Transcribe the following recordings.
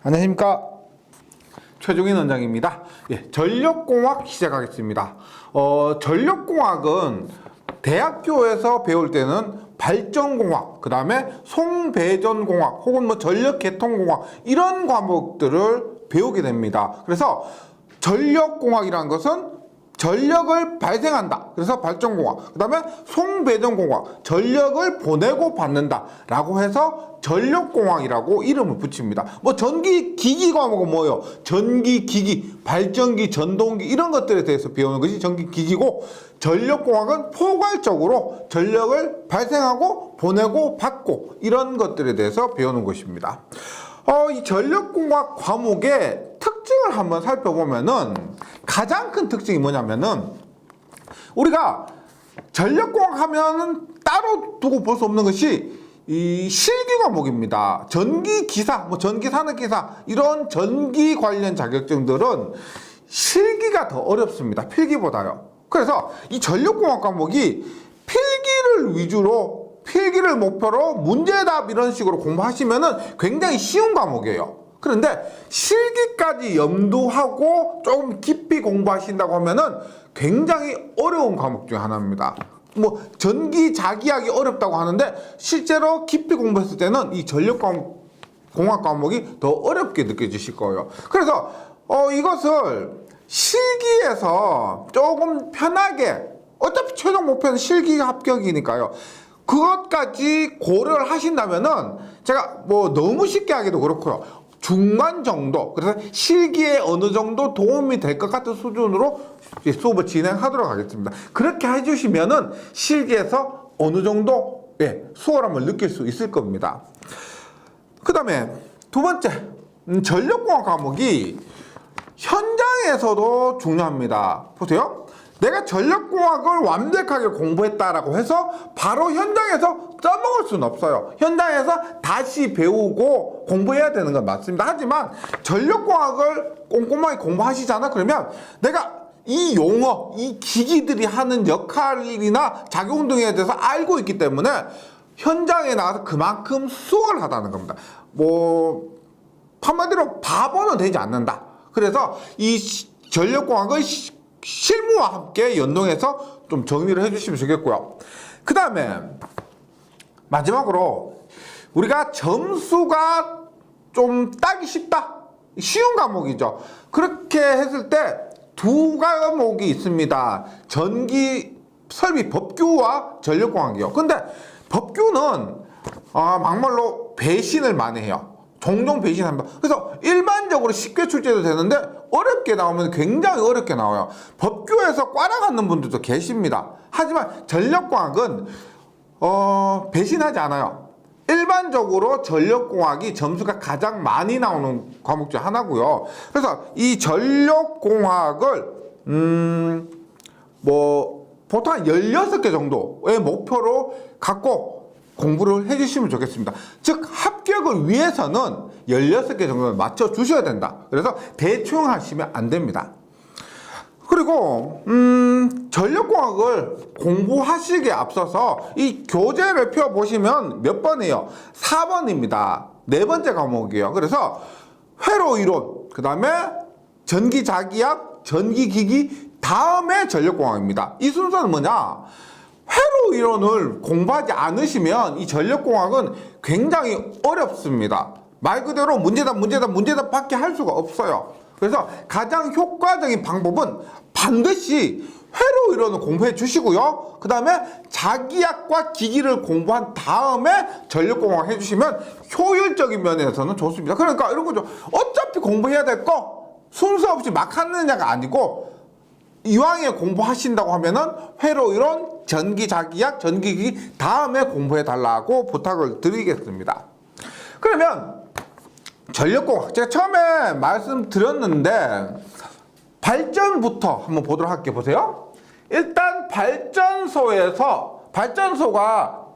안녕하십니까. 최종인 원장입니다. 예, 전력공학 시작하겠습니다. 전력공학은 대학교에서 배울 때는 발전공학, 그 다음에 송배전공학, 혹은 뭐 전력계통공학 이런 과목들을 배우게 됩니다. 그래서 전력공학이라는 것은 전력을 발생한다. 그래서 발전공학. 그 다음에 송배전공학. 전력을 보내고 받는다. 라고 해서 전력공학이라고 이름을 붙입니다. 뭐 전기기기 과목은 뭐예요? 전기기기, 발전기, 전동기 이런 것들에 대해서 배우는 것이 전기기기고, 전력공학은 포괄적으로 전력을 발생하고 보내고 받고 이런 것들에 대해서 배우는 것입니다. 이 전력공학 과목의 특징을 한번 살펴보면은 가장 큰 특징이 뭐냐면은, 우리가 전력공학 하면은 따로 두고 볼 수 없는 것이 이 실기 과목입니다. 전기기사, 뭐 전기산업기사 이런 전기 관련 자격증들은 실기가 더 어렵습니다. 필기보다요. 그래서 이 전력공학 과목이 필기를 위주로, 필기를 목표로 문제답 이런 식으로 공부하시면은 굉장히 쉬운 과목이에요. 그런데 실기까지 염두하고 조금 깊이 공부하신다고 하면은 굉장히 어려운 과목 중에 하나입니다. 뭐 전기 자기하기 어렵다고 하는데 실제로 깊이 공부했을 때는 이 전력공학 과목이 더 어렵게 느껴지실 거예요. 그래서 이것을 실기에서 조금 편하게, 어차피 최종 목표는 실기 합격이니까요. 그것까지 고려를 하신다면은 제가 뭐 너무 쉽게 하기도 그렇고요. 중간 정도, 그래서 실기에 어느 정도 도움이 될 것 같은 수준으로 수업을 진행하도록 하겠습니다. 그렇게 해주시면은 실기에서 어느 정도 수월함을 느낄 수 있을 겁니다. 그 다음에 두 번째, 전력공학 과목이 현장에서도 중요합니다. 보세요. 내가 전력공학을 완벽하게 공부했다라고 해서 바로 현장에서 써먹을 수는 없어요. 현장에서 다시 배우고 공부해야 되는 건 맞습니다. 하지만 전력공학을 꼼꼼하게 공부하시잖아. 그러면 내가 이 용어, 이 기기들이 하는 역할이나 작용 등에 대해서 알고 있기 때문에 현장에 나가서 그만큼 수월하다는 겁니다. 뭐 한마디로 바보는 되지 않는다. 그래서 이 전력공학을 실무와 함께 연동해서 좀 정리를 해주시면 좋겠고요. 그 다음에 마지막으로 우리가 점수가 좀 따기 쉽다, 쉬운 과목이죠. 그렇게 했을 때 두 과목이 있습니다. 전기 설비 법규와 전력공학이요. 근데 법규는 막말로 배신을 많이 해요. 종종 배신합니다. 그래서 일반적으로 쉽게 출제도 되는데 어렵게 나오면 굉장히 어렵게 나와요. 법규에서 꽈라가는 분들도 계십니다. 하지만 전력공학은 배신하지 않아요. 일반적으로 전력공학이 점수가 가장 많이 나오는 과목 중 하나고요. 그래서 이 전력공학을 뭐 보통 한 16개 정도의 목표로 갖고 공부를 해주시면 좋겠습니다. 즉 합격을 위해서는 16개 정도를 맞춰 주셔야 된다. 그래서 대충 하시면 안 됩니다. 그리고 전력공학을 공부하시기에 앞서서 이 교재를 펴보시면 몇 번이에요? 4번입니다. 네 번째 과목이에요. 그래서 회로이론, 그 다음에 전기자기학, 전기기기, 다음에 전력공학입니다. 이 순서는 뭐냐? 회로이론을 공부하지 않으시면 이 전력공학은 굉장히 어렵습니다. 말 그대로 문제답 밖에 할 수가 없어요. 그래서 가장 효과적인 방법은 반드시 회로이론을 공부해 주시고요. 그 다음에 자기학과 기기를 공부한 다음에 전력공학 해주시면 효율적인 면에서는 좋습니다. 그러니까 이런 거죠. 어차피 공부해야 될 거 순서 없이 막 하느냐가 아니고, 이왕에 공부하신다고 하면은 회로이론, 전기자기학, 전기기기 다음에 공부해 달라고 부탁을 드리겠습니다. 그러면 전력공학, 제가 처음에 말씀드렸는데 발전부터 한번 보도록 할게요. 보세요. 일단 발전소가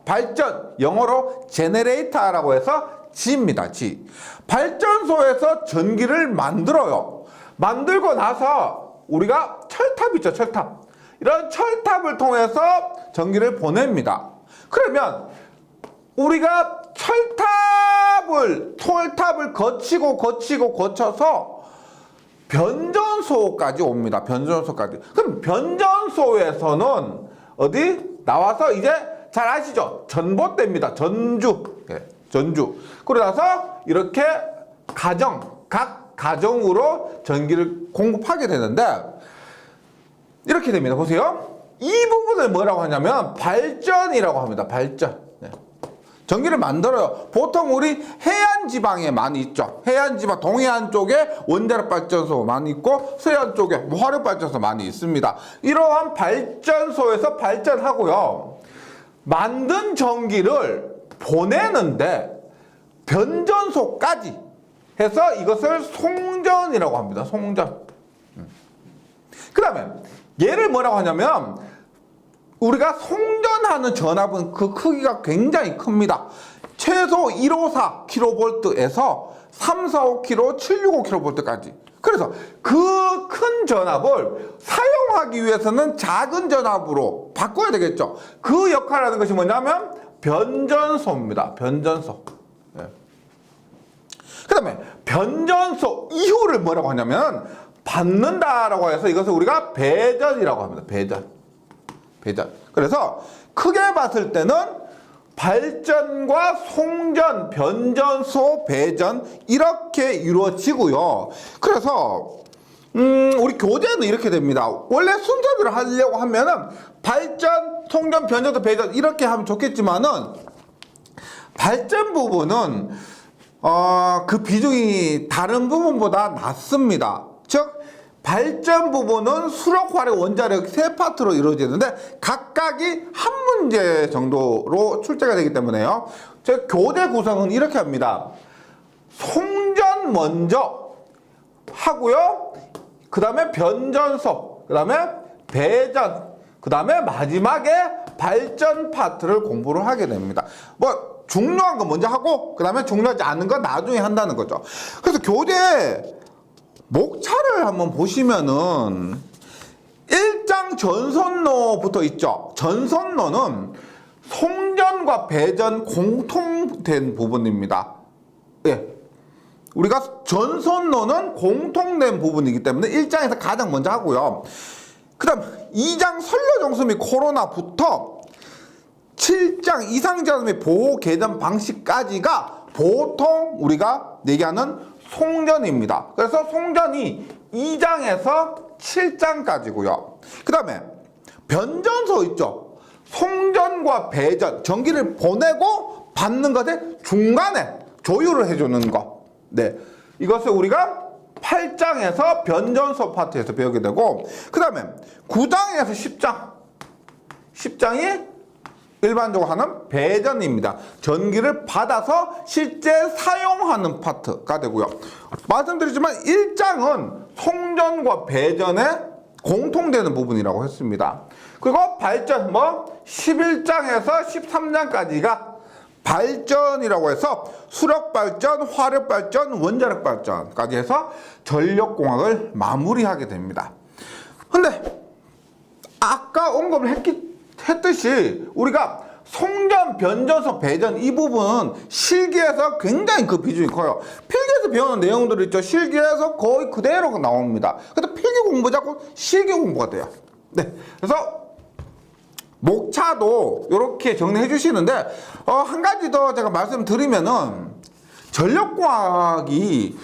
발전, 영어로 제네레이터라고 해서 G입니다. G. 발전소에서 전기를 만들어요. 만들고 나서 우리가 철탑 있죠, 철탑. 이런 철탑을 통해서 전기를 보냅니다. 그러면 우리가 톨탑을 거쳐서 변전소까지 옵니다. 변전소까지. 그럼 변전소에서는 어디 나와서 이제 잘 아시죠? 전봇대입니다. 전주. 예, 전주. 그러고 나서 이렇게 각 가정으로 전기를 공급하게 되는데 이렇게 됩니다. 보세요. 이 부분을 뭐라고 하냐면 발전이라고 합니다. 발전. 네. 전기를 만들어요. 보통 우리 해안 지방에 많이 있죠. 해안 지방 동해안 쪽에 원자력 발전소 많이 있고 서해안 쪽에 화력 발전소 많이 있습니다. 이러한 발전소에서 발전하고요. 만든 전기를 보내는데 변전소까지 해서 이것을 송전이라고 합니다. 송전. 그 다음에 얘를 뭐라고 하냐면 우리가 송전하는 전압은 그 크기가 굉장히 큽니다. 최소 154kV에서 345kV, 765kV까지. 그래서 그 큰 전압을 사용하기 위해서는 작은 전압으로 바꿔야 되겠죠. 그 역할을 하는 것이 뭐냐면 변전소입니다. 변전소. 네. 그 다음에 변전소 이후를 뭐라고 하냐면 받는다라고 해서 이것을 우리가 배전이라고 합니다. 배전. 그래서 크게 봤을 때는 발전과 송전, 변전소, 배전 이렇게 이루어지고요. 그래서 우리 교재는 이렇게 됩니다. 원래 순서대로 하려고 하면은 발전, 송전, 변전소, 배전 이렇게 하면 좋겠지만은 발전 부분은 그 비중이 다른 부분보다 낮습니다. 즉 발전 부분은 수력, 화력, 원자력 세 파트로 이루어지는데 각각이 한 문제 정도로 출제가 되기 때문에요. 제 교재 구성은 이렇게 합니다. 송전 먼저 하고요. 그 다음에 변전소, 그 다음에 배전, 그 다음에 마지막에 발전 파트를 공부를 하게 됩니다. 뭐 중요한 거 먼저 하고 그 다음에 중요하지 않은 건 나중에 한다는 거죠. 그래서 교재 목차를 한번 보시면은 1장 전선로부터 있죠. 전선로는 송전과 배전 공통된 부분입니다. 예. 우리가 전선로는 공통된 부분이기 때문에 1장에서 가장 먼저 하고요. 그 다음 2장 선로정수 및 코로나부터 7장 이상전압 및 보호 개전 방식까지가 보통 우리가 얘기하는 송전입니다. 그래서 송전이 2장에서 7장까지고요. 그 다음에 변전소 있죠. 송전과 배전, 전기를 보내고 받는 것의 중간에 조율을 해주는 것. 네, 이것을 우리가 8장에서 변전소 파트에서 배우게 되고 그 다음에 9장에서 10장이 일반적으로 하는 배전입니다. 전기를 받아서 실제 사용하는 파트가 되고요. 말씀드리지만 1장은 송전과 배전에 공통되는 부분이라고 했습니다. 그리고 발전, 11장에서 13장까지가 발전이라고 해서 수력 발전, 화력 발전, 원자력 발전까지 해서 전력공학을 마무리하게 됩니다. 근데 아까 언급을 했듯이 우리가 송전, 변전소, 배전 이 부분은 실기에서 굉장히 그 비중이 커요. 필기에서 배우는 내용들이 있죠. 실기에서 거의 그대로 나옵니다. 근데 필기 공부 자꾸 실기 공부가 돼요. 네, 그래서 목차도 이렇게 정리해 주시는데 한 가지 더 제가 말씀드리면은 전력공학이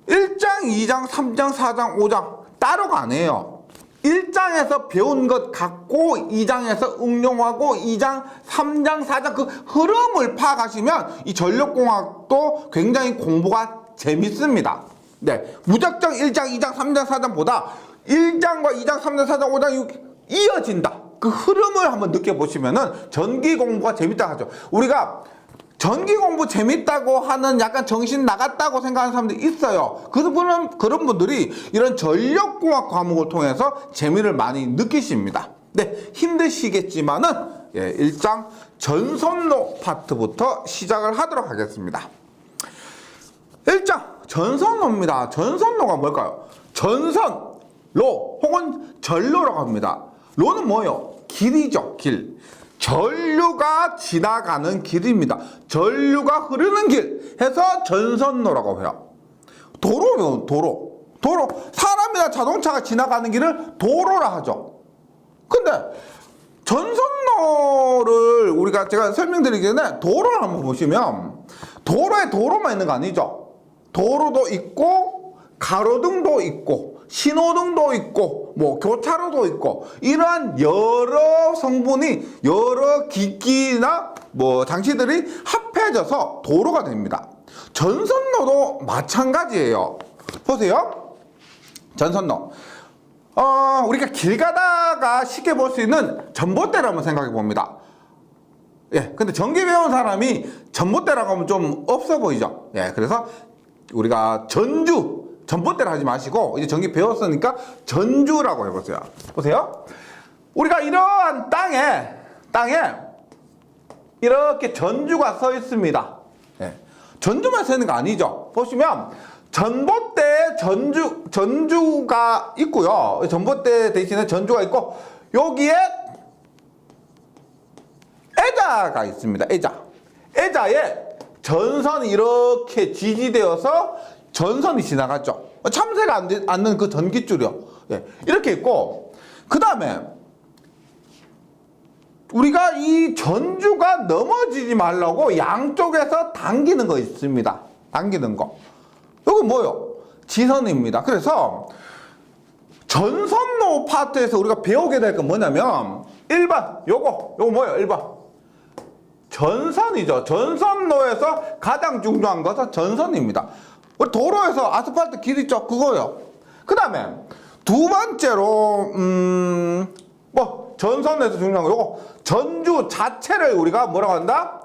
1장, 2장, 3장, 4장, 5장 따로가 아니에요. 1장에서 배운 것 갖고 2장에서 응용하고 2장, 3장, 4장 그 흐름을 파악하시면 이 전력공학도 굉장히 공부가 재밌습니다. 네, 무작정 1장, 2장, 3장, 4장보다 1장과 2장, 3장, 4장, 5장 이어진다. 그 흐름을 한번 느껴보시면은 전기 공부가 재밌다 하죠. 우리가 전기 공부 재밌다고 하는 약간 정신 나갔다고 생각하는 사람들이 있어요. 그런 분들이 이런 전력공학 과목을 통해서 재미를 많이 느끼십니다. 네, 힘드시겠지만은 1장 전선로 파트부터 시작을 하도록 하겠습니다. 1장 전선로입니다. 전선로가 뭘까요? 전선로 혹은 전로라고 합니다. 로는 뭐예요? 길이죠, 길. 전류가 지나가는 길입니다. 전류가 흐르는 길 해서 전선로라고 해요. 도로면 도로. 사람이나 자동차가 지나가는 길을 도로라 하죠. 근데 전선로를 제가 설명드리기 전에 도로를 한번 보시면 도로에 도로만 있는 거 아니죠. 도로도 있고 가로등도 있고 신호등도 있고 뭐 교차로도 있고 이러한 여러 성분이 여러 기기나 뭐 장치들이 합해져서 도로가 됩니다. 전선로도 마찬가지예요. 보세요. 전선로. 우리가 길 가다가 쉽게 볼 수 있는 전봇대를 한번 생각해 봅니다. 예, 근데 전기 배운 사람이 전봇대라고 하면 좀 없어 보이죠? 예, 그래서 우리가 전봇대를 하지 마시고, 이제 전기 배웠으니까 전주라고 해보세요. 보세요. 우리가 이러한 땅에 이렇게 전주가 서 있습니다. 예, 전주만 서 있는 거 아니죠? 보시면, 전봇대에 전주가 있고요. 전봇대 대신에 전주가 있고, 여기에 애자가 있습니다. 애자에 전선이 이렇게 지지되어서 전선이 지나갔죠. 참새가 않는 그 전기줄이요. 예, 이렇게 있고, 그 다음에 우리가 이 전주가 넘어지지 말라고 양쪽에서 당기는 거 있습니다. 당기는 거. 이건 뭐요? 지선입니다. 그래서 전선로 파트에서 우리가 배우게 될 건 뭐냐면 1번 요거 뭐예요? 1번 전선이죠. 전선로에서 가장 중요한 것은 전선입니다. 우리 도로에서 아스팔트 길 있죠? 그거요. 그 다음에 두 번째로 뭐 전선에서 중요한 거 요거 전주 자체를 우리가 뭐라고 한다?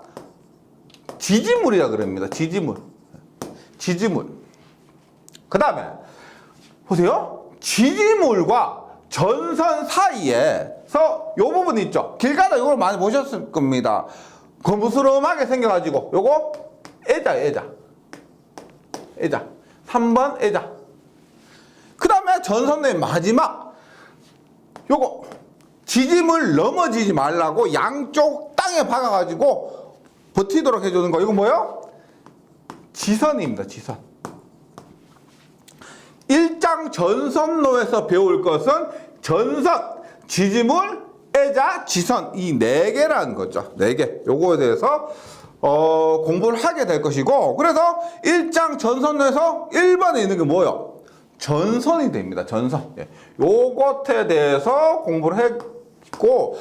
지지물이라 그럽니다. 지지물. 그 다음에 보세요. 지지물과 전선 사이에서 요 부분 있죠. 길 가다 이걸 많이 보셨을 겁니다. 거무스름하게 생겨가지고 요거 애자 3번 애자. 그 다음에 전선의 마지막 요거 지짐을 넘어지지 말라고 양쪽 땅에 박아가지고 버티도록 해주는 거. 이거 뭐예요? 지선입니다. 지선. 1장 전선로에서 배울 것은 전선, 지지물, 애자, 지선 이 4개라는 거죠. 4개. 요거에 대해서 공부를 하게 될 것이고, 그래서 1장 전선로에서 1번에 있는 게 뭐예요? 전선이 됩니다. 전선. 예. 요것에 대해서 공부를 했고,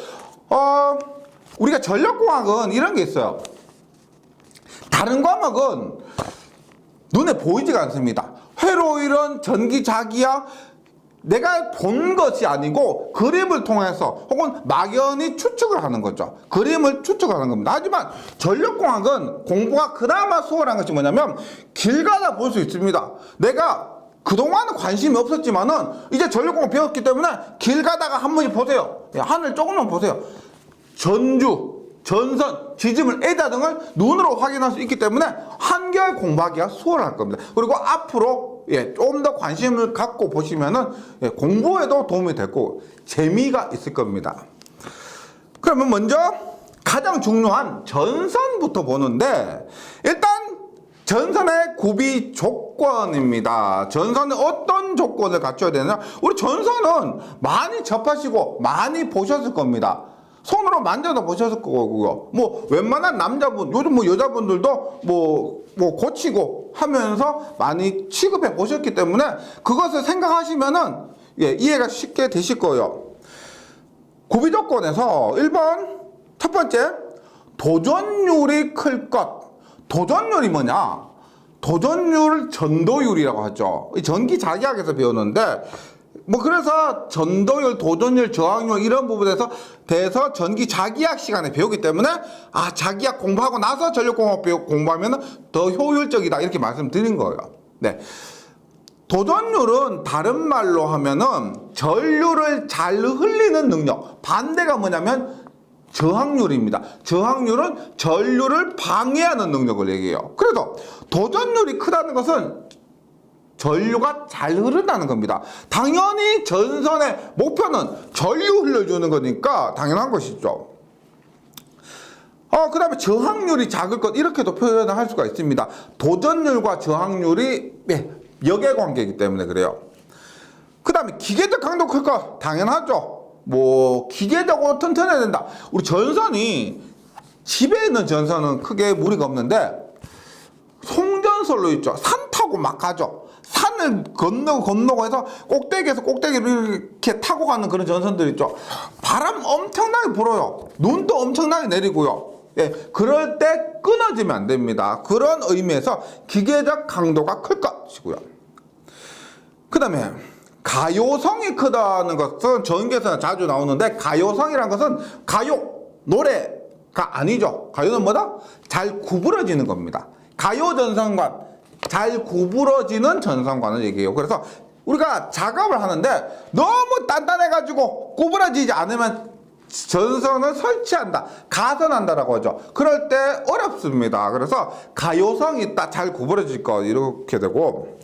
우리가 전력공학은 이런 게 있어요. 다른 과목은 눈에 보이지가 않습니다. 회로 이론, 전기자기야 내가 본 것이 아니고 그림을 통해서 혹은 막연히 추측을 하는 거죠. 그림을 추측하는 겁니다. 하지만 전력공학은 공부가 그나마 수월한 것이 뭐냐면 길 가다 볼 수 있습니다. 내가 그동안은 관심이 없었지만은 이제 전력공학 배웠기 때문에 길 가다가 한 번씩 보세요. 하늘 조금만 보세요. 전주, 전선, 지짐을, 애자 등을 눈으로 확인할 수 있기 때문에 한결 공부하기가 수월할 겁니다. 그리고 앞으로 좀 더 관심을 갖고 보시면은 공부에도 도움이 되고 재미가 있을 겁니다. 그러면 먼저 가장 중요한 전선부터 보는데, 일단 전선의 구비 조건입니다. 전선은 어떤 조건을 갖춰야 되느냐? 우리 전선은 많이 접하시고 많이 보셨을 겁니다. 손으로 만져서 보셨을 거고요. 뭐 웬만한 남자분, 요즘 뭐 여자분들도 뭐 고치고 하면서 많이 취급해 보셨기 때문에 그것을 생각하시면은 이해가 쉽게 되실 거예요. 구비 조건에서 1번 첫 번째, 도전율이 클 것. 도전율이 뭐냐? 도전율 전도율이라고 하죠. 전기자기학에서 배우는데, 뭐 그래서 전도율, 도전율, 저항률 이런 부분에서 대해서 전기자기학 시간에 배우기 때문에 자기학 공부하고 나서 전력공학 공부하면 더 효율적이다 이렇게 말씀드린 거예요. 네. 도전율은 다른 말로 하면은 전류를 잘 흘리는 능력. 반대가 뭐냐면 저항률입니다. 저항률은 전류를 방해하는 능력을 얘기해요. 그래서 도전율이 크다는 것은 전류가 잘 흐른다는 겁니다. 당연히 전선의 목표는 전류 흘려주는 거니까 당연한 것이죠. 그 다음에 저항률이 작을 것, 이렇게도 표현을 할 수가 있습니다. 도전율과 저항률이 역의 관계이기 때문에 그래요. 그 다음에 기계적 강도 클 것, 당연하죠. 뭐 기계적으로 튼튼해야 된다. 우리 전선이 집에 있는 전선은 크게 무리가 없는데 송전선로 있죠. 산 타고 막 가죠. 산을 건너고 해서 꼭대기에서 꼭대기를 이렇게 타고 가는 그런 전선들 있죠. 바람 엄청나게 불어요. 눈도 엄청나게 내리고요. 예, 그럴 때 끊어지면 안 됩니다. 그런 의미에서 기계적 강도가 클 것이고요. 그 다음에 가요성이 크다는 것은 전기에서는 자주 나오는데, 가요성이란 것은 가요, 노래가 아니죠. 가요는 뭐다? 잘 구부러지는 겁니다. 가요 전선관, 잘 구부러지는 전선관을 얘기해요. 그래서 우리가 작업을 하는데 너무 단단해가지고 구부러지지 않으면 전선을 설치한다, 가선한다라고 하죠. 그럴 때 어렵습니다. 그래서 가요성이 있다, 잘 구부러질 것, 이렇게 되고,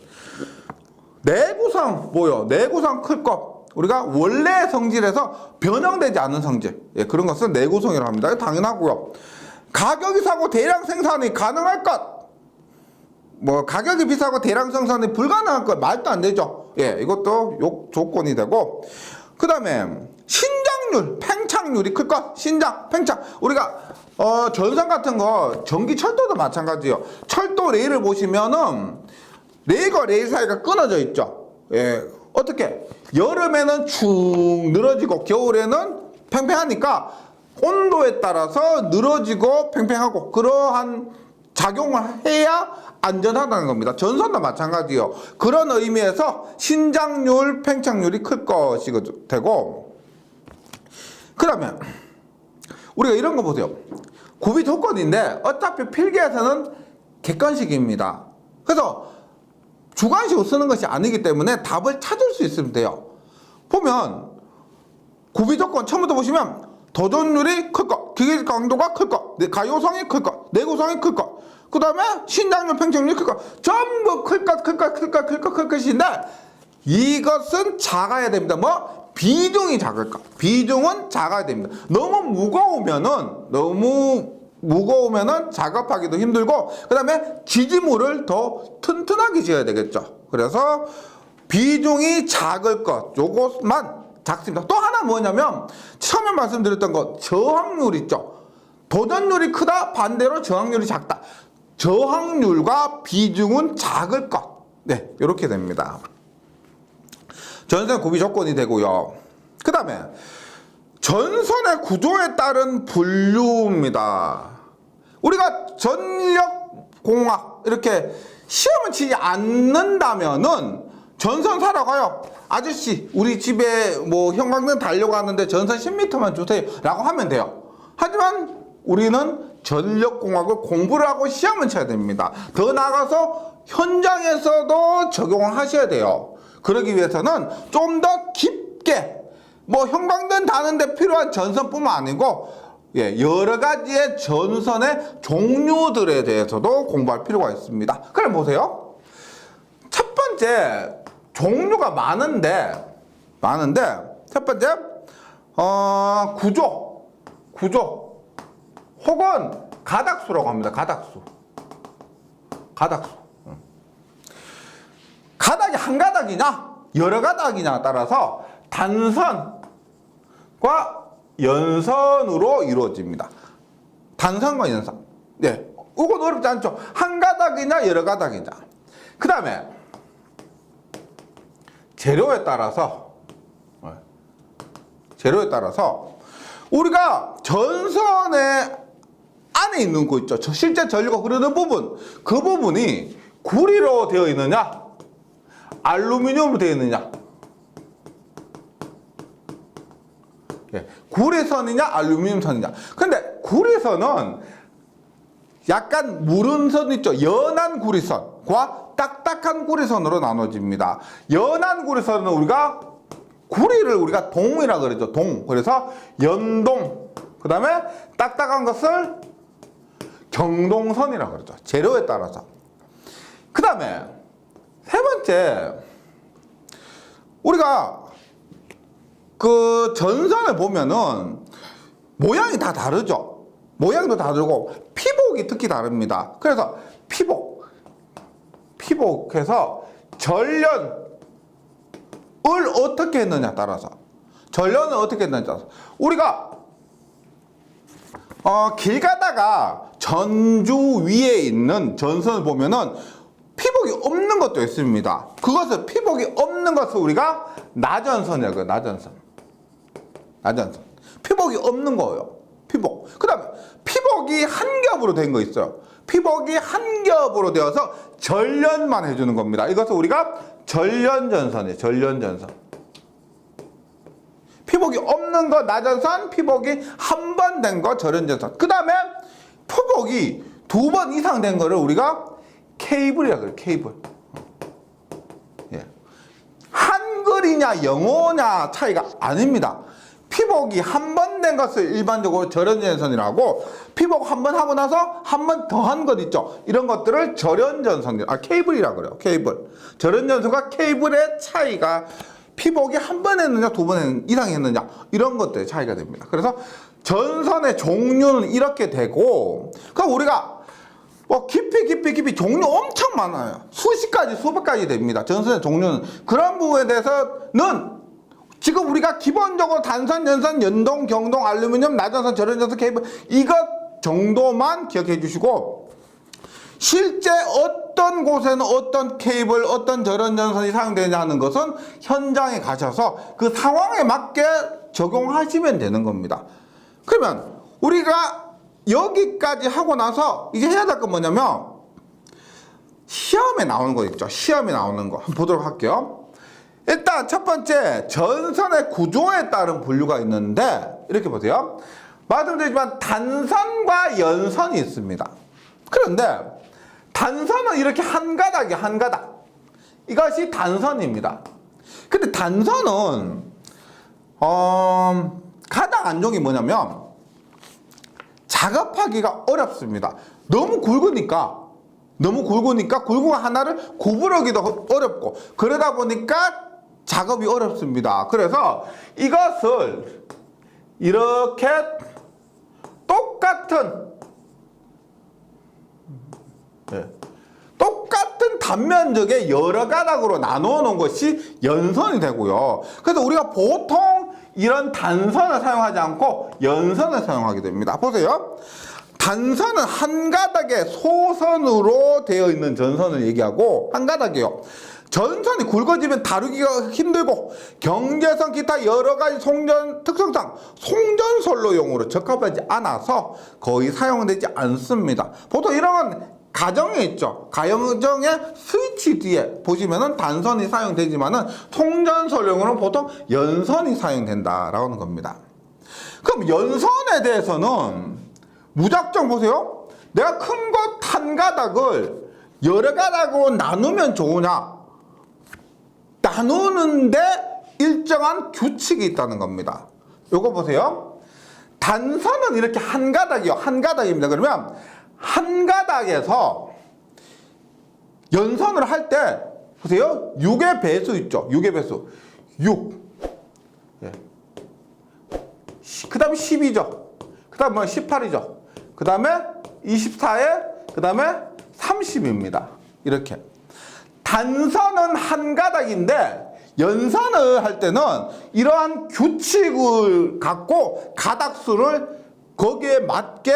내구성 뭐요? 내구성 클 것. 우리가 원래 성질에서 변형되지 않은 성질, 예, 그런 것은 내구성이라고 합니다. 당연하고요. 가격이 싸고 대량 생산이 가능할 것. 뭐 가격이 비싸고 대량 생산이 불가능할 것, 말도 안 되죠. 예, 이것도 조건이 되고, 그 다음에 신장률, 팽창률이 클 것. 신장, 팽창. 우리가 전선 같은 거, 전기 철도도 마찬가지예요. 철도 레일을 보시면은 레일과 레일 사이가 끊어져 있죠. 예, 어떻게? 여름에는 축 늘어지고 겨울에는 팽팽하니까 온도에 따라서 늘어지고 팽팽하고, 그러한 작용을 해야 안전하다는 겁니다. 전선도 마찬가지예요. 그런 의미에서 신장률, 팽창률이 클 것이 되고, 그 다음에 우리가 이런 거 보세요. 구비 조건인데 어차피 필기에서는 객관식입니다. 그래서 주관식으로 쓰는 것이 아니기 때문에 답을 찾을 수 있으면 돼요. 보면 구비 조건 처음부터 보시면 도전율이 클 것, 기계 강도가 클 것, 가요성이 클 것, 내구성이 클 것, 그 다음에 신장률, 팽창률이 클 것, 전부 클 것인데 이것은 작아야 됩니다. 뭐? 비중이 작을 것. 비중은 작아야 됩니다. 너무 무거우면은 작업하기도 힘들고, 그 다음에 지지물을 더 튼튼하게 지어야 되겠죠. 그래서 비중이 작을 것, 요것만 작습니다. 또 하나 뭐냐면 처음에 말씀드렸던 것, 저항률 있죠. 도전율이 크다, 반대로 저항률이 작다. 저항률과 비중은 작을 것. 네, 이렇게 됩니다. 전선 구비 조건이 되고요. 그 다음에 전선의 구조에 따른 분류입니다. 우리가 전력공학 이렇게 시험을 치지 않는다면은 전선 사러 가요. 아저씨, 우리 집에 뭐 형광등 달려가는데 전선 10m만 주세요 라고 하면 돼요. 하지만 우리는 전력공학을 공부를 하고 시험을 쳐야 됩니다. 더 나아가서 현장에서도 적용을 하셔야 돼요. 그러기 위해서는 좀 더 깊게, 뭐 형광등 다는데 필요한 전선뿐만 아니고, 예, 여러 가지의 전선의 종류들에 대해서도 공부할 필요가 있습니다. 그럼 보세요. 첫 번째, 종류가 많은데 첫 번째 구조 혹은 가닥수라고 합니다. 가닥수. 가닥이 한 가닥이냐 여러 가닥이냐에 따라서 단선과 연선으로 이루어집니다. 단선과 연선. 네, 이건 어렵지 않죠. 한 가닥이냐 여러 가닥이냐. 그 다음에 재료에 따라서 우리가 전선의 안에 있는 거 있죠. 실제 전류가 흐르는 부분, 그 부분이 구리로 되어 있느냐 알루미늄으로 되어 있느냐, 구리선이냐 알루미늄선이냐. 근데 구리선은 약간 무른 선 있죠. 연한 구리선과 딱딱한 구리선으로 나눠집니다. 연한 구리선은 우리가 구리를 우리가 동이라 그러죠. 동. 그래서 연동. 그 다음에 딱딱한 것을 경동선이라 그러죠. 재료에 따라서. 그 다음에 세 번째, 우리가 그 전선을 보면은 모양이 다 다르죠. 모양도 다르고 피복이 특히 다릅니다. 그래서 피복해서 전련을 어떻게 했느냐 따라서 전련을 어떻게 했느냐 따라서 우리가 길 가다가 전주 위에 있는 전선을 보면은 피복이 없는 것도 있습니다. 그것을 피복이 없는 것을 우리가 나전선이라고요. 나전선. 피복이 없는 거예요. 피복. 그 다음에 피복이 한 겹으로 된 거 있어요. 피복이 한 겹으로 되어서 전련만 해주는 겁니다. 이것을 우리가 전련전선이에요. 전련전선. 피복이 없는 거 나전선, 피복이 한 번 된 거 전련전선. 그 다음에 피복이 2번 이상 된 거를 우리가 케이블이라고 해요. 케이블. 예. 한글이냐 영어냐 차이가 아닙니다. 피복이 한 번 된 것을 일반적으로 전련전선이라고, 피복 한 번 하고 나서 한 번 더 한 것 있죠. 이런 것들을 케이블이라고 그래요. 케이블. 전련전선과 케이블의 차이가 피복이 한 번 했느냐, 2번 이상 했느냐, 이런 것들의 차이가 됩니다. 그래서 전선의 종류는 이렇게 되고, 그럼 우리가 깊이 종류 엄청 많아요. 수십 가지, 수백 가지 됩니다. 전선의 종류는. 그런 부분에 대해서는 지금 우리가 기본적으로 단선, 연선, 연동, 경동, 알루미늄, 나전선, 전련전선, 케이블 이것 정도만 기억해 주시고, 실제 어떤 곳에는 어떤 케이블, 어떤 전련전선이 사용되냐는 것은 현장에 가셔서 그 상황에 맞게 적용하시면 되는 겁니다. 그러면 우리가 여기까지 하고 나서 이제 해야 될 건 뭐냐면 시험에 나오는 거 있죠. 시험에 나오는 거 한번 보도록 할게요. 일단 첫 번째, 전선의 구조에 따른 분류가 있는데 이렇게 보세요. 말씀드리지만 단선과 연선이 있습니다. 그런데 단선은 이렇게 한 가닥이에요. 한 가닥. 이것이 단선입니다. 근데 단선은 가장 안 좋은 게 뭐냐면 작업하기가 어렵습니다. 너무 굵으니까 굵은 하나를 구부러기도 어렵고, 그러다 보니까 작업이 어렵습니다. 그래서 이것을 이렇게 똑같은 단면적의 여러 가닥으로 나누어 놓은 것이 연선이 되고요. 그래서 우리가 보통 이런 단선을 사용하지 않고 연선을 사용하게 됩니다. 보세요. 단선은 한 가닥의 소선으로 되어 있는 전선을 얘기하고, 한 가닥이에요. 전선이 굵어지면 다루기가 힘들고 경계선 기타 여러 가지 송전 특성상 송전선로용으로 적합하지 않아서 거의 사용되지 않습니다. 보통 이런 가정에 있죠. 가정의 스위치 뒤에 보시면은 단선이 사용되지만은 송전선용으로는 보통 연선이 사용된다라고 하는 겁니다. 그럼 연선에 대해서는 무작정 보세요. 내가 큰 것 한 가닥을 여러 가닥으로 나누면 좋으냐? 나누는데 일정한 규칙이 있다는 겁니다. 요거 보세요. 단선은 이렇게 한 가닥이요. 한 가닥입니다. 그러면 한 가닥에서 연선을 할 때 보세요. 6의 배수 있죠. 6의 배수. 6. 예. 그 다음에 10이죠. 그 다음에 18이죠. 그 다음에 24에 그 다음에 30입니다. 이렇게. 단선은 한 가닥인데 연선을 할 때는 이러한 규칙을 갖고 가닥수를 거기에 맞게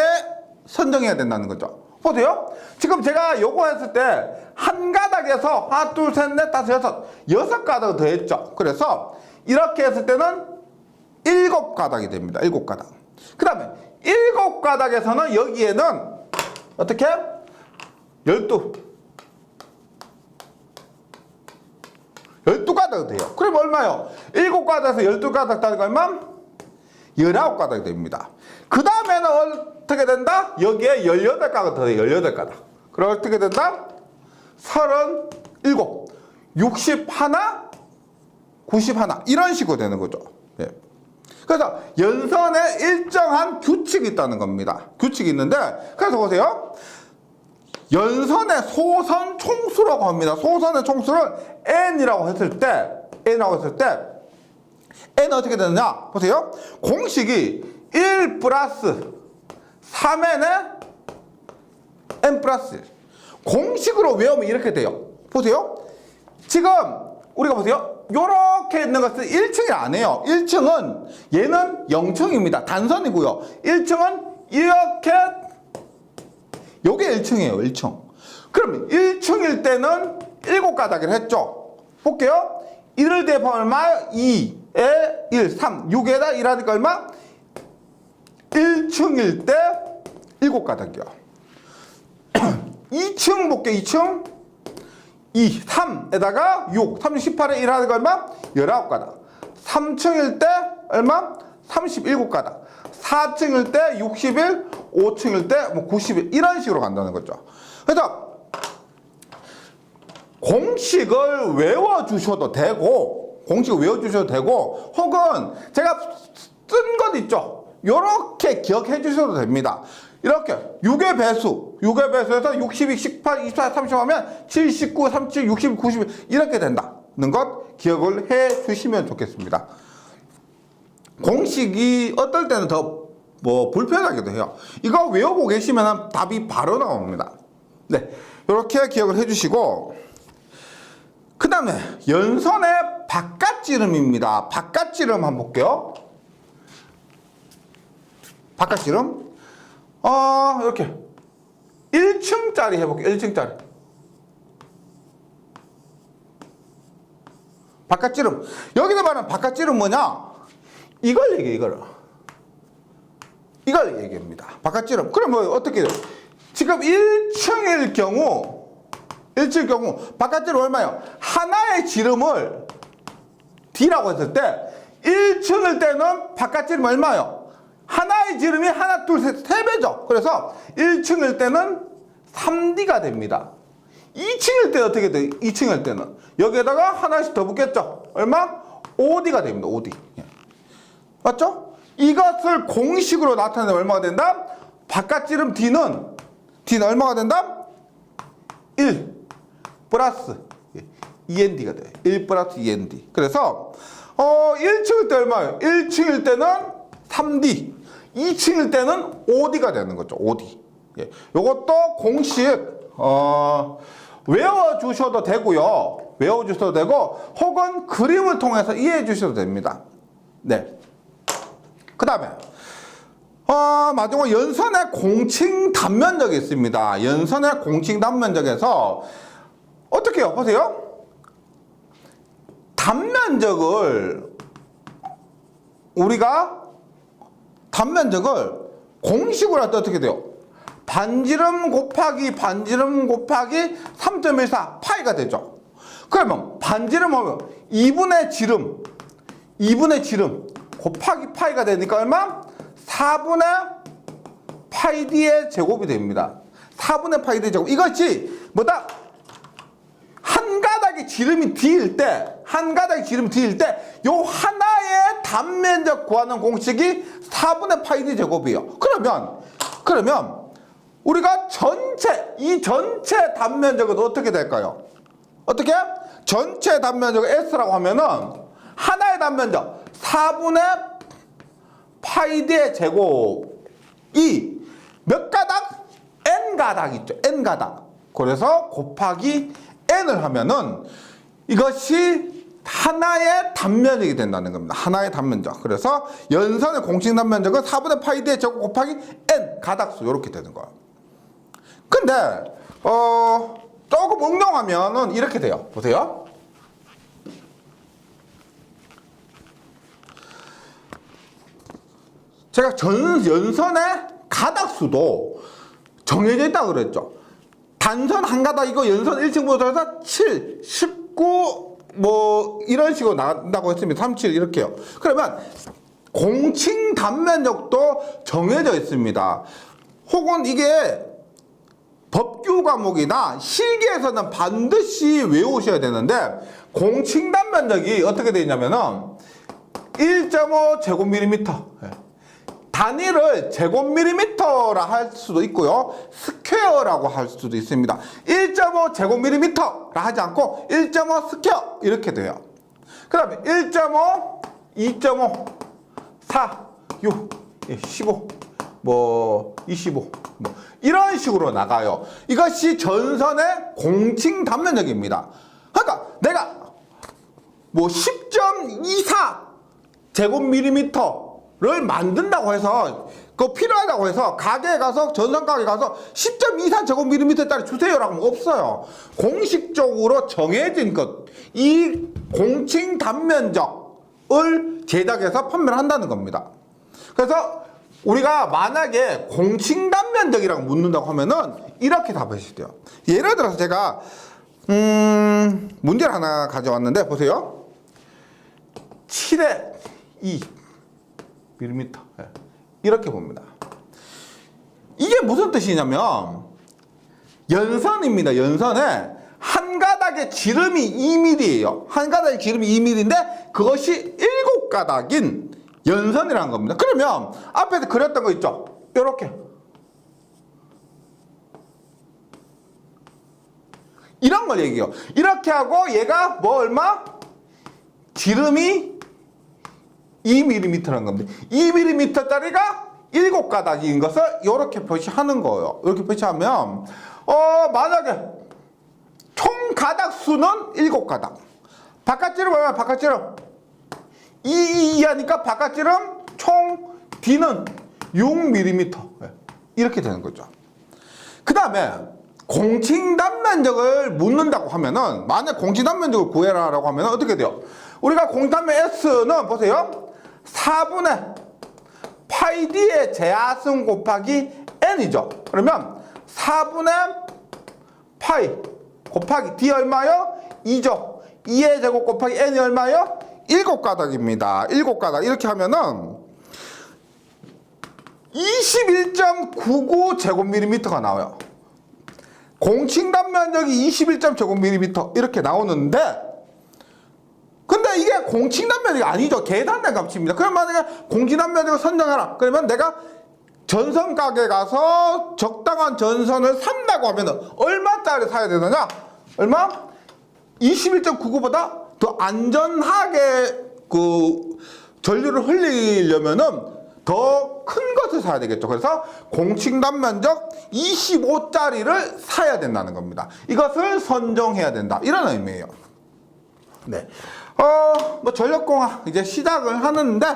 선정해야 된다는 거죠. 보세요. 지금 제가 요거 했을 때 한 가닥에서 하나, 둘, 셋, 넷, 다섯, 여섯 가닥을 더했죠. 그래서 이렇게 했을 때는 7가닥이 됩니다. 7가닥. 그 다음에 7가닥에서는 여기에는 어떻게? 12가닥이 돼요. 그럼 얼마요? 7가닥에서 12가닥 따는 얼마? 19가닥이 됩니다. 그 다음에는 어떻게 된다? 여기에 18가닥 더 돼요. 18가닥. 그럼 어떻게 된다? 37, 60 하나, 90 하나. 이런 식으로 되는 거죠. 예. 그래서 연선에 일정한 규칙이 있다는 겁니다. 규칙이 있는데, 그래서 보세요. 연선의 소선 총수라고 합니다. 소선의 총수를 N이라고 했을 때, N은 어떻게 되느냐? 보세요. 공식이 1 플러스 3n에 n 플러스 1. 공식으로 외우면 이렇게 돼요. 보세요. 지금 우리가 보세요. 요렇게 있는 것은 1층이 아니에요. 1층은 얘는 0층입니다. 단선이고요. 1층은 이렇게 요게 1층이에요. 1층. 그럼 1층일 때는 7가닥이라 했죠. 볼게요. 1을 대입하면 얼마? 2에 1, 3, 6에다 1하니까 얼마? 1층일 때 7가닥이요. 2층 볼게요. 2층 2, 3에다가 6, 3, 18에 1 하니까 얼마? 19가닥. 3층일 때 얼마? 37가닥. 4층일 때 61, 5층일 때 뭐 91 이런 식으로 간다는 거죠. 그래서 공식을 외워주셔도 되고 혹은 제가 쓴 것 있죠. 요렇게 기억해 주셔도 됩니다. 이렇게 6의 배수에서 62, 18, 24, 30 하면 79, 37, 60, 91 이렇게 된다는 것 기억을 해 주시면 좋겠습니다. 공식이 어떨 때는 더 불편하기도 해요. 이거 외우고 계시면 답이 바로 나옵니다. 네, 이렇게 기억을 해 주시고, 그 다음에 연선의 바깥지름입니다. 바깥지름 한번 볼게요. 바깥지름 이렇게 1층짜리 해볼게요. 1층짜리 바깥지름. 여기서 말하는 바깥지름 뭐냐? 이걸 얘기합니다. 바깥지름. 그럼 뭐 어떻게 돼요? 지금 1층일 경우 바깥지름 얼마예요? 하나의 지름을 D라고 했을 때 1층일 때는 바깥지름 얼마예요? 하나의 지름이 하나, 둘, 셋, 3배죠. 그래서 1층일 때는 3D가 됩니다. 2층일 때 어떻게 돼요? 2층일 때는 여기에다가 하나씩 더 붙겠죠. 얼마? 5D가 됩니다. 5D. 맞죠? 이것을 공식으로 나타내면 얼마가 된다? 바깥지름 D는 얼마가 된다? 1 플러스 2ND가 돼요. 1 플러스 2ND. 그래서 1층일 때 얼마예요? 1층일 때는 3D, 2층일 때는 5D가 되는 거죠. 5D. 예. 요것도 공식 외워주셔도 되고요. 외워주셔도 되고 혹은 그림을 통해서 이해해 주셔도 됩니다. 네. 그 다음에 마지막으로 연선의 공칭 단면적이 있습니다. 연선의 공칭 단면적에서 어떻게 해요? 보세요. 단면적을 공식으로 할 때 어떻게 돼요? 반지름 곱하기 3.14 파이가 되죠. 그러면 반지름 하면 2분의 지름 곱하기 파이가 되니까 얼마? 4분의 파이 D의 제곱이 됩니다. 4분의 파이 D의 제곱. 이것이 뭐다? 한 가닥의 지름이 D일 때, 요 하나의 단면적 구하는 공식이 4분의 파이 D 제곱이에요. 그러면 우리가 이 전체 단면적은 어떻게 될까요? 어떻게? 전체 단면적을 S라고 하면은 하나의 단면적 4분의 파이 D의 제곱이 몇 가닥? N가닥 있죠. N가닥. 그래서 곱하기 N을 하면은 이것이 하나의 단면적이 된다는 겁니다. 하나의 단면적. 그래서 연선의 공식 단면적은 4분의 파이 D의 제곱 곱하기 N 가닥수 이렇게 되는 거예요. 근데 조금 응용하면은 이렇게 돼요. 보세요. 제가 연선의 가닥수도 정해져 있다고 그랬죠. 단선 한 가닥 이거 연선 1층부터 해서 7, 19 이런 식으로 나간다고 했습니다. 37 이렇게요. 그러면 공칭 단면적도 정해져 있습니다. 혹은 이게 법규 과목이나 실기에서는 반드시 외우셔야 되는데 공칭 단면적이 어떻게 되어 있냐면은 1.5 제곱밀리미터. 단위를 제곱밀리미터라 할 수도 있고요. 스퀘어라고 할 수도 있습니다. 1.5 제곱밀리미터라 하지 않고 1.5 스퀘어 이렇게 돼요. 그 다음에 1.5, 2.5, 4, 6, 15, 뭐 25, 뭐 이런 식으로 나가요. 이것이 전선의 공칭 단면적입니다. 그러니까 내가 뭐 10.24 제곱밀리미터를 만든다고 해서 그거 필요하다고 해서 가게에 가서 전선 가게에 가서 10.24 제곱밀리미터짜리 주세요라고 하면 없어요. 공식적으로 정해진 것, 이 공칭 단면적을 제작해서 판매를 한다는 겁니다. 그래서 우리가 만약에 공칭 단면적이라고 묻는다고 하면은 이렇게 답하셔야 돼요. 예를 들어서 제가 문제를 하나 가져왔는데 보세요. 7에 2 밀리미터 이렇게 봅니다. 이게 무슨 뜻이냐면 연선입니다. 연선에 한 가닥의 지름이 2mm예요. 한 가닥의 지름이 2mm인데 그것이 7가닥인 연선이라는 겁니다. 그러면 앞에서 그렸던 거 있죠? 이렇게 이런 걸 얘기해요. 이렇게 하고 얘가 뭐 얼마? 지름이 2mm라는 겁니다. 2mm짜리가 7가닥인 것을 이렇게 표시하는 거예요. 이렇게 표시하면 만약에 총 가닥 수는 7가닥. 바깥지름 얼마야? 바깥지름 2 하니까 바깥지름 총 D는 6mm 이렇게 되는 거죠. 그 다음에 공칭 단면적을 묻는다고 하면은 만약 공칭 단면적을 구해라라고 하면 어떻게 돼요? 우리가 공칭 단면 S는 보세요. 4분의 파이 D의 제하승 곱하기 N이죠. 그러면 4분의 파이 곱하기 D 얼마요? 2죠. 2의 제곱 곱하기 N이 얼마요? 7가닥입니다. 7가닥. 이렇게 하면은 21.99 제곱밀리미터가 나와요. 공칭 단면적이 21.제곱밀리미터 이렇게 나오는데 근데 이게 공칭 단면적이 아니죠. 계산된 값입니다. 그럼 만약에 공칭 단면적을 선정하라. 그러면 내가 전선 가게 가서 적당한 전선을 산다고 하면 얼마짜리 사야 되느냐? 얼마? 21.99보다 더 안전하게 그 전류를 흘리려면은 더 큰 것을 사야 되겠죠. 그래서 공칭 단면적 25짜리를 사야 된다는 겁니다. 이것을 선정해야 된다. 이런 의미예요. 네. 뭐 전력공학 이제 시작을 하는데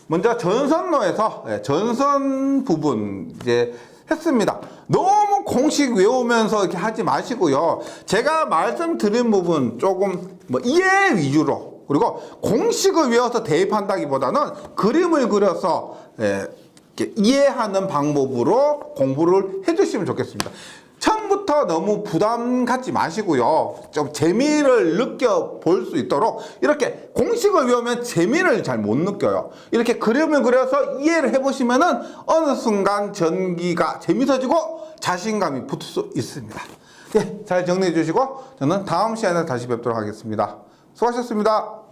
먼저 전선로에서 전선 부분 이제 했습니다. 너무 공식 외우면서 이렇게 하지 마시고요. 제가 말씀드린 부분 조금 뭐 이해 위주로 그리고 공식을 외워서 대입한다기보다는 그림을 그려서 이렇게 이해하는 방법으로 공부를 해주시면 좋겠습니다. 처음부터 너무 부담 갖지 마시고요. 좀 재미를 느껴볼 수 있도록 이렇게 공식을 외우면 재미를 잘 못 느껴요. 이렇게 그림을 그려서 이해를 해보시면은 어느 순간 전기가 재밌어지고 자신감이 붙을 수 있습니다. 네, 잘 정리해 주시고 저는 다음 시간에 다시 뵙도록 하겠습니다. 수고하셨습니다.